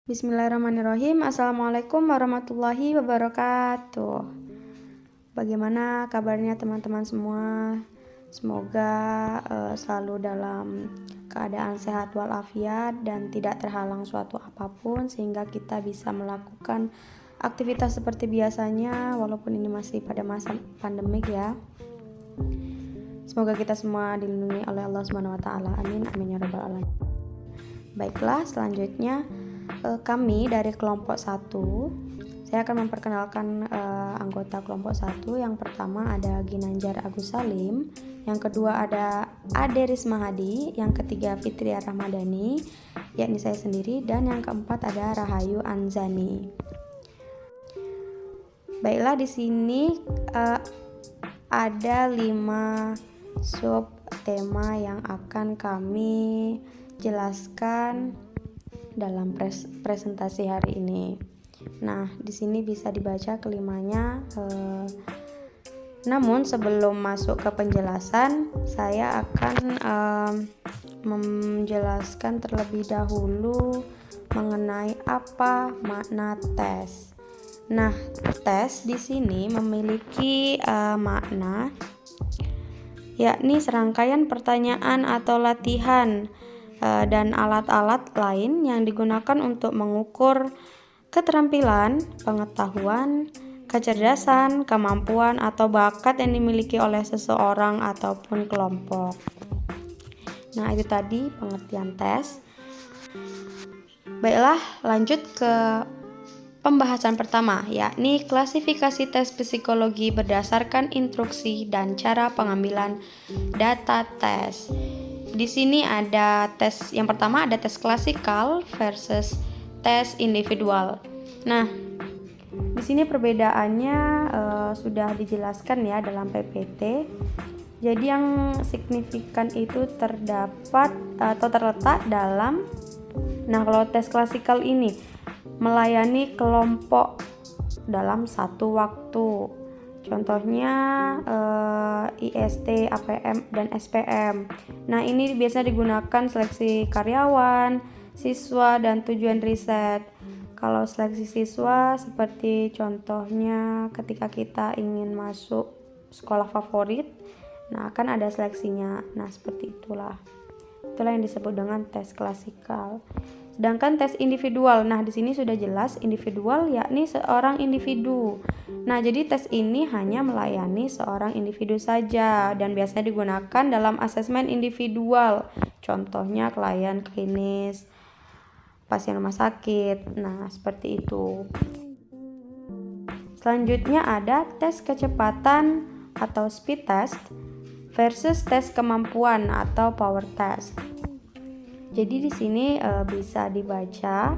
Bismillahirrahmanirrahim. Assalamualaikum warahmatullahi wabarakatuh. Bagaimana kabarnya teman-teman semua? Semoga selalu dalam keadaan sehat walafiat dan tidak terhalang suatu apapun sehingga kita bisa melakukan aktivitas seperti biasanya walaupun ini masih pada masa pandemik ya. Semoga kita semua dilindungi oleh Allah Subhanahu wa taala. Amin amin ya rabbal alamin. Baiklah, selanjutnya kami dari kelompok 1, saya akan memperkenalkan anggota kelompok 1. Yang pertama ada Ginanjar Agus Salim, yang kedua ada Ade Risma Hadi, yang ketiga Fitria Rahmadani, yakni saya sendiri, dan yang keempat ada Rahayu Anzani. Baiklah, di sini ada 5 sub tema yang akan kami jelaskan dalam presentasi hari ini. Nah, di sini bisa dibaca kelimanya. Namun sebelum masuk ke penjelasan, saya akan menjelaskan terlebih dahulu mengenai apa makna tes. Nah, tes di sini memiliki makna, yakni serangkaian pertanyaan atau latihan dan alat-alat lain yang digunakan untuk mengukur keterampilan, pengetahuan, kecerdasan, kemampuan, atau bakat yang dimiliki oleh seseorang ataupun kelompok. Nah, itu tadi pengertian tes. Baiklah, lanjut ke pembahasan pertama, yakni klasifikasi tes psikologi berdasarkan instruksi dan cara pengambilan data tes. Di sini ada tes, yang pertama ada tes klasikal versus tes individual. Nah, di sini perbedaannya sudah dijelaskan ya dalam PPT. Jadi yang signifikan itu terdapat atau terletak dalam, nah kalau tes klasikal ini melayani kelompok dalam satu waktu. Contohnya IST, APM, dan SPM. Nah, ini biasa digunakan seleksi karyawan, siswa, dan tujuan riset. Kalau seleksi siswa seperti contohnya ketika kita ingin masuk sekolah favorit, nah akan ada seleksinya. Nah, seperti itulah. Itulah yang disebut dengan tes klasikal. Sedangkan tes individual, nah di sini sudah jelas individual yakni seorang individu. Nah, jadi tes ini hanya melayani seorang individu saja dan biasanya digunakan dalam asesmen individual. Contohnya klien klinis, pasien rumah sakit. Nah, seperti itu. Selanjutnya ada tes kecepatan atau speed test versus tes kemampuan atau power test. Jadi di sini bisa dibaca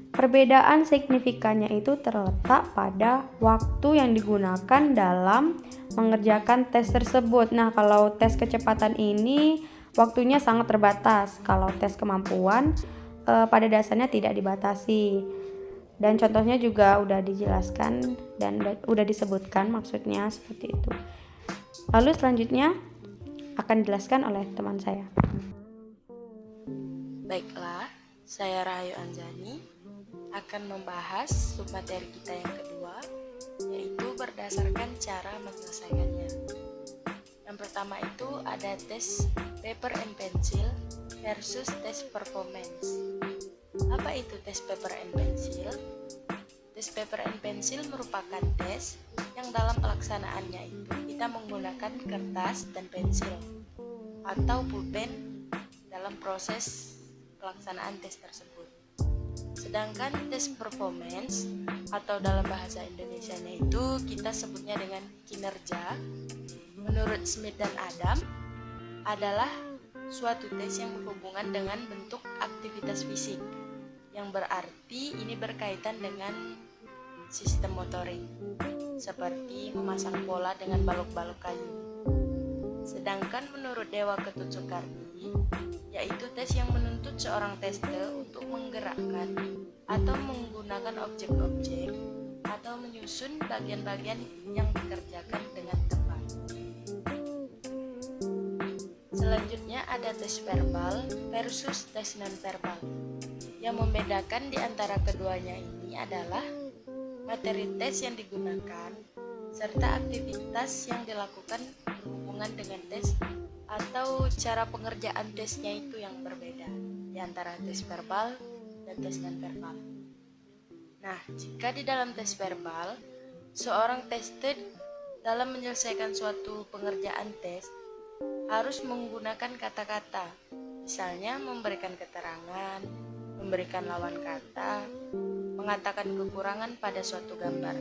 perbedaan signifikannya itu terletak pada waktu yang digunakan dalam mengerjakan tes tersebut. Nah, kalau tes kecepatan ini waktunya sangat terbatas. Kalau tes kemampuan pada dasarnya tidak dibatasi. Dan contohnya juga udah dijelaskan dan udah disebutkan maksudnya seperti itu. Lalu selanjutnya akan dijelaskan oleh teman saya. Baiklah, saya Rahayu Anzani akan membahas submateri kita yang kedua, yaitu berdasarkan cara menyelesaikannya. Yang pertama itu ada tes paper and pencil versus tes performance. Apa itu tes paper and pencil? Tes paper and pencil merupakan tes yang dalam pelaksanaannya itu kita menggunakan kertas dan pensil atau pulpen dalam proses pelaksanaan tes tersebut. Sedangkan tes performance atau dalam bahasa Indonesianya itu kita sebutnya dengan kinerja. Menurut Smith dan Adam adalah suatu tes yang berhubungan dengan bentuk aktivitas fisik, yang berarti ini berkaitan dengan sistem motorik, seperti memasang bola dengan balok-balok kayu. Sedangkan menurut Dewa Ketut Soekardi, yaitu tes yang menuntut seorang tester untuk menggerakkan atau menggunakan objek-objek atau menyusun bagian-bagian yang dikerjakan dengan tepat. Selanjutnya ada tes verbal versus tes non-verbal, Yang membedakan di antara keduanya ini adalah materi tes yang digunakan serta aktivitas yang dilakukan berhubungan dengan tes atau cara pengerjaan tesnya itu yang berbeda di antara tes verbal dan tes non-verbal. Nah, jika di dalam tes verbal, seorang tested dalam menyelesaikan suatu pengerjaan tes harus menggunakan kata-kata, misalnya memberikan keterangan, memberikan lawan kata, mengatakan kekurangan pada suatu gambar.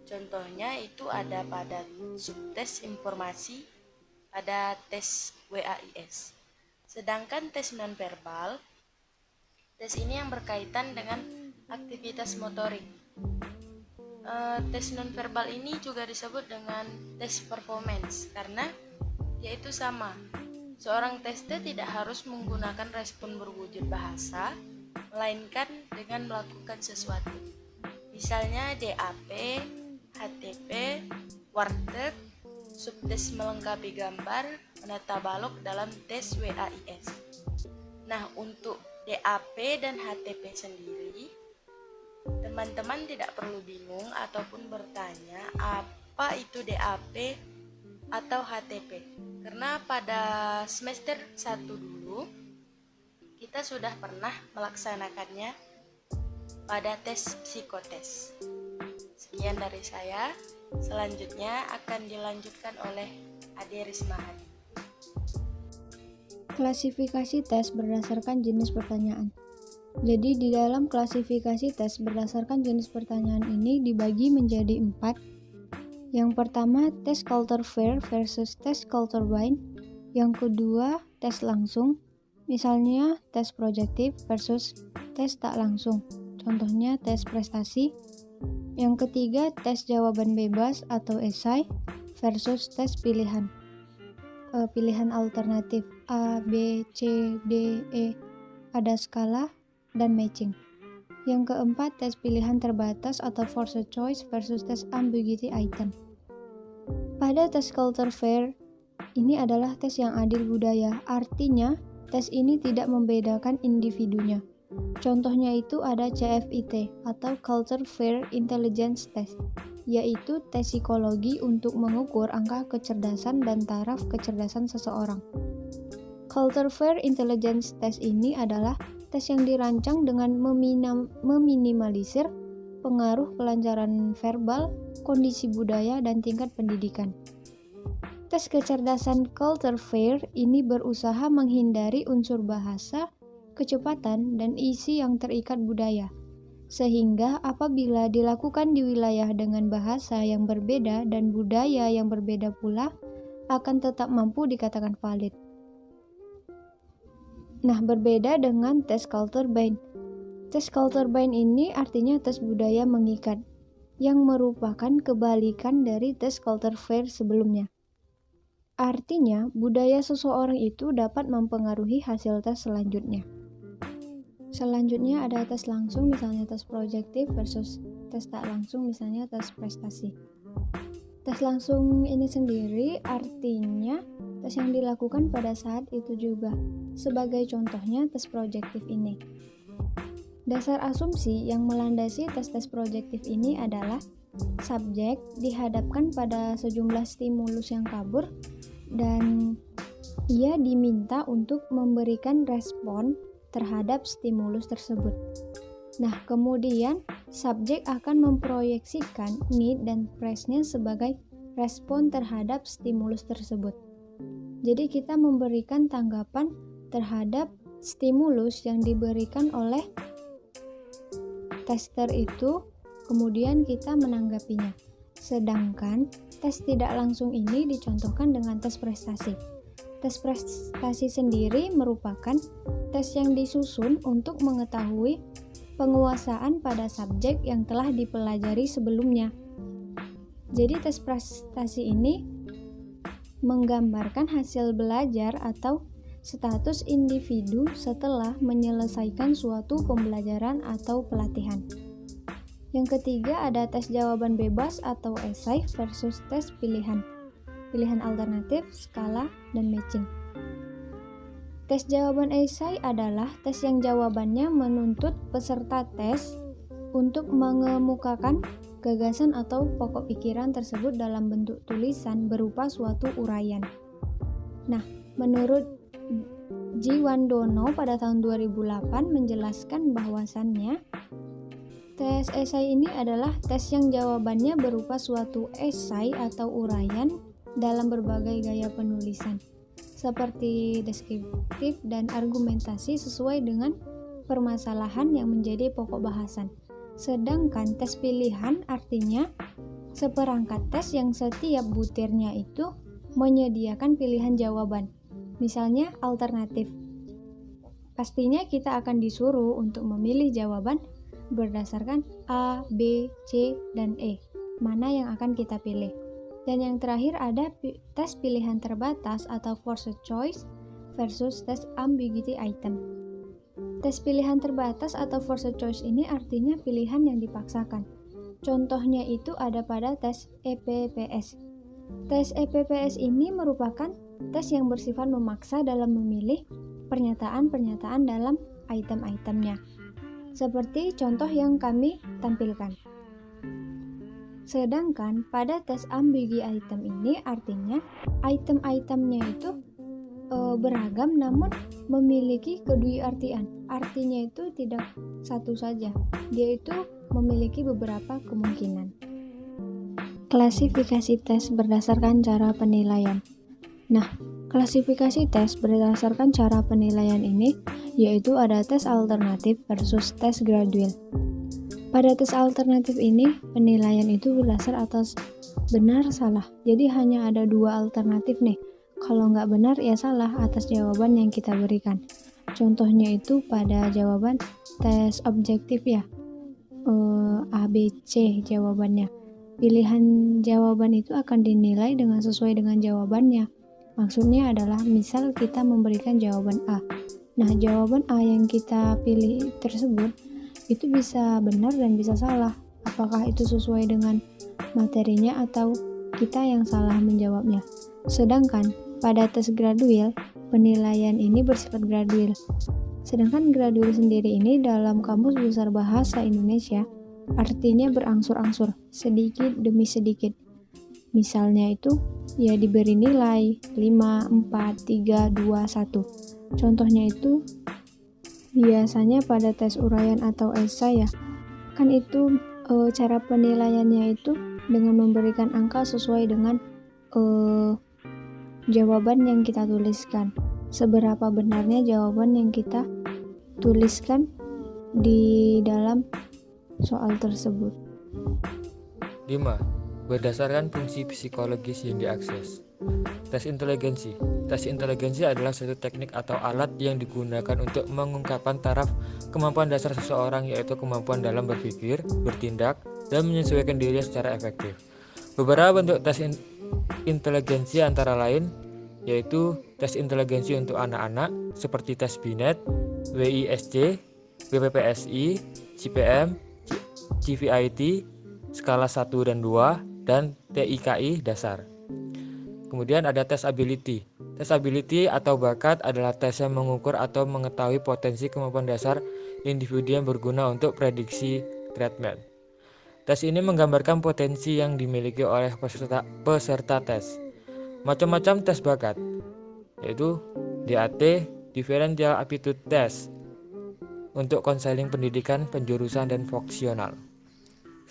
Contohnya itu ada pada subtes informasi, ada tes WAIS. Sedangkan tes nonverbal, tes ini yang berkaitan dengan aktivitas motorik. Tes nonverbal ini juga disebut dengan tes performance karena yaitu sama. Seorang tester tidak harus menggunakan respon berwujud bahasa, melainkan dengan melakukan sesuatu. Misalnya DAP, HTP, warteg, subtes melengkapi gambar, menata balok dalam tes WAIS. Nah, untuk DAP dan HTP sendiri, teman-teman tidak perlu bingung ataupun bertanya apa itu DAP atau HTP. Karena pada semester 1 dulu, kita sudah pernah melaksanakannya pada tes psikotes. Sekian dari saya, selanjutnya akan dilanjutkan oleh Ade Rismahan. Klasifikasi tes berdasarkan jenis pertanyaan. Jadi di dalam klasifikasi tes berdasarkan jenis pertanyaan ini dibagi menjadi 4. Yang pertama, tes culture fair versus tes culture bind. Yang kedua, tes langsung. Misalnya, tes projektif versus tes tak langsung. Contohnya, tes prestasi. Yang ketiga, tes jawaban bebas atau esai versus tes pilihan. Pilihan alternatif A, B, C, D, E. Ada skala dan matching. Yang keempat, tes pilihan terbatas atau forced choice versus tes ambiguity item. Pada tes culture fair, ini adalah tes yang adil budaya. Artinya, tes ini tidak membedakan individunya. Contohnya itu ada CFIT atau Culture Fair Intelligence Test, yaitu tes psikologi untuk mengukur angka kecerdasan dan taraf kecerdasan seseorang. Culture Fair Intelligence Test ini adalah tes yang dirancang dengan meminimalisir pengaruh kelancaran verbal, kondisi budaya, dan tingkat pendidikan. Tes kecerdasan Culture Fair ini berusaha menghindari unsur bahasa, kecepatan, dan isi yang terikat budaya. Sehingga apabila dilakukan di wilayah dengan bahasa yang berbeda dan budaya yang berbeda pula, akan tetap mampu dikatakan valid. Nah, berbeda dengan tes culture bind. Tes culture bind ini artinya tes budaya mengikat, yang merupakan kebalikan dari tes culture fair sebelumnya. Artinya, budaya seseorang itu dapat mempengaruhi hasil tes selanjutnya. Selanjutnya ada tes langsung, misalnya tes projektif versus tes tak langsung, misalnya tes prestasi. Tes langsung ini sendiri artinya tes yang dilakukan pada saat itu juga. Sebagai contohnya tes projektif ini. Dasar asumsi yang melandasi tes-tes projektif ini adalah subjek dihadapkan pada sejumlah stimulus yang kabur dan ia diminta untuk memberikan respon terhadap stimulus tersebut. Nah, kemudian subjek akan memproyeksikan need dan praise-nya sebagai respon terhadap stimulus tersebut. Jadi kita memberikan tanggapan terhadap stimulus yang diberikan oleh tester itu, kemudian kita menanggapinya. Sedangkan tes tidak langsung ini dicontohkan dengan tes prestasi. Tes prestasi sendiri merupakan tes yang disusun untuk mengetahui penguasaan pada subjek yang telah dipelajari sebelumnya. Jadi tes prestasi ini menggambarkan hasil belajar atau status individu setelah menyelesaikan suatu pembelajaran atau pelatihan. Yang ketiga ada tes jawaban bebas atau esai versus tes pilihan alternatif, skala, dan matching. Tes jawaban esai adalah tes yang jawabannya menuntut peserta tes untuk mengemukakan gagasan atau pokok pikiran tersebut dalam bentuk tulisan berupa suatu uraian. Nah, menurut Jiwandono pada tahun 2008 menjelaskan bahwasannya tes esai ini adalah tes yang jawabannya berupa suatu esai atau uraian dalam berbagai gaya penulisan, seperti deskriptif dan argumentasi sesuai dengan permasalahan yang menjadi pokok bahasan. Sedangkan tes pilihan artinya seperangkat tes yang setiap butirnya itu menyediakan pilihan jawaban, misalnya alternatif. Pastinya kita akan disuruh untuk memilih jawaban berdasarkan A, B, C, dan E, mana yang akan kita pilih. Dan yang terakhir ada tes pilihan terbatas atau forced choice versus tes ambiguity item. Tes pilihan terbatas atau forced choice ini artinya pilihan yang dipaksakan. Contohnya itu ada pada tes EPPS. Tes EPPS ini merupakan tes yang bersifat memaksa dalam memilih pernyataan-pernyataan dalam item-itemnya. Seperti contoh yang kami tampilkan. Sedangkan pada tes ambiguity item ini artinya item-itemnya itu beragam namun memiliki kedua artian. Artinya itu tidak satu saja. Dia itu memiliki beberapa kemungkinan. Klasifikasi tes berdasarkan cara penilaian. Nah, klasifikasi tes berdasarkan cara penilaian ini yaitu ada tes alternatif versus tes gradual. Pada tes alternatif ini, penilaian itu berdasar atas benar salah. Jadi hanya ada dua alternatif nih. Kalau nggak benar ya salah atas jawaban yang kita berikan. Contohnya itu pada jawaban tes objektif ya. A, B, C jawabannya. Pilihan jawaban itu akan dinilai dengan sesuai dengan jawabannya. Maksudnya adalah misal kita memberikan jawaban A. Nah, jawaban A yang kita pilih tersebut itu bisa benar dan bisa salah. Apakah itu sesuai dengan materinya atau kita yang salah menjawabnya. Sedangkan pada tes gradual, penilaian ini bersifat gradual. Sedangkan gradual sendiri ini dalam Kamus Besar Bahasa Indonesia artinya berangsur-angsur, sedikit demi sedikit. Misalnya itu ya diberi nilai 5, 4, 3, 2, 1. Contohnya itu biasanya pada tes uraian atau esai ya, kan itu cara penilaiannya itu dengan memberikan angka sesuai dengan jawaban yang kita tuliskan. Seberapa benarnya jawaban yang kita tuliskan di dalam soal tersebut. 5. Berdasarkan fungsi psikologis yang diakses. Tes inteligensi. Tes inteligensi adalah suatu teknik atau alat yang digunakan untuk mengungkapkan taraf kemampuan dasar seseorang, yaitu kemampuan dalam berpikir, bertindak, dan menyesuaikan diri secara efektif. Beberapa bentuk tes inteligensi antara lain yaitu tes inteligensi untuk anak-anak seperti tes Binet, WISC, BPPSI, CPM, CVIT, skala 1 dan 2, dan TIKI dasar. Kemudian ada tes ability. Tes ability atau bakat adalah tes yang mengukur atau mengetahui potensi kemampuan dasar individu yang berguna untuk prediksi treatment. Tes ini menggambarkan potensi yang dimiliki oleh peserta tes. Macam-macam tes bakat, yaitu DAT, Differential Aptitude Test, untuk konseling pendidikan, penjurusan, dan vokasional.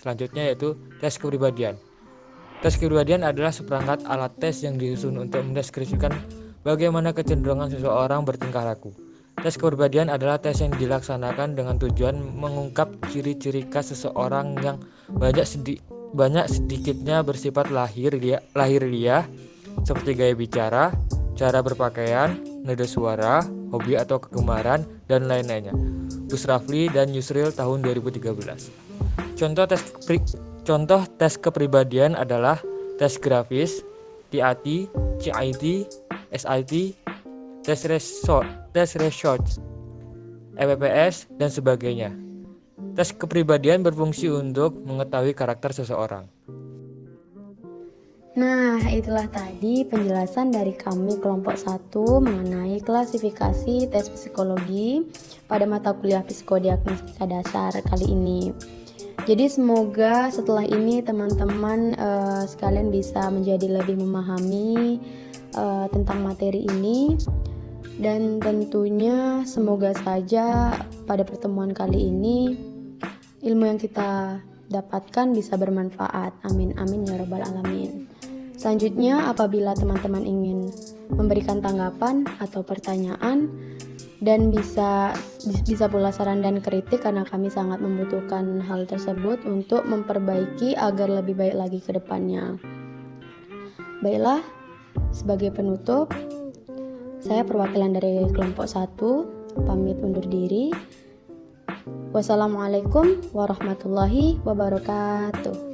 Selanjutnya yaitu tes kepribadian. Tes kepribadian adalah seperangkat alat tes yang disusun untuk mendeskripsikan bagaimana kecenderungan seseorang bertingkah laku. Tes kepribadian adalah tes yang dilaksanakan dengan tujuan mengungkap ciri-ciri khas seseorang yang banyak sedikitnya bersifat lahiriah, seperti gaya bicara, cara berpakaian, nada suara, hobi atau kegemaran, dan lain-lainnya. Gus Rafli dan Yusril tahun 2013. Contoh tes kepribadian adalah tes grafis, TAT, CIT, SIT, tes research, EPPS, dan sebagainya. Tes kepribadian berfungsi untuk mengetahui karakter seseorang. Nah, itulah tadi penjelasan dari kami kelompok 1 mengenai klasifikasi tes psikologi pada mata kuliah psikodiagnostika dasar kali ini. Jadi semoga setelah ini teman-teman sekalian bisa menjadi lebih memahami tentang materi ini, dan tentunya semoga saja pada pertemuan kali ini ilmu yang kita dapatkan bisa bermanfaat. Amin amin ya rabbal alamin. Selanjutnya, apabila teman-teman ingin memberikan tanggapan atau pertanyaan dan bisa pula saran dan kritik, karena kami sangat membutuhkan hal tersebut untuk memperbaiki agar lebih baik lagi ke depannya. Baiklah, sebagai penutup, saya perwakilan dari kelompok 1 pamit undur diri. Wassalamualaikum warahmatullahi wabarakatuh.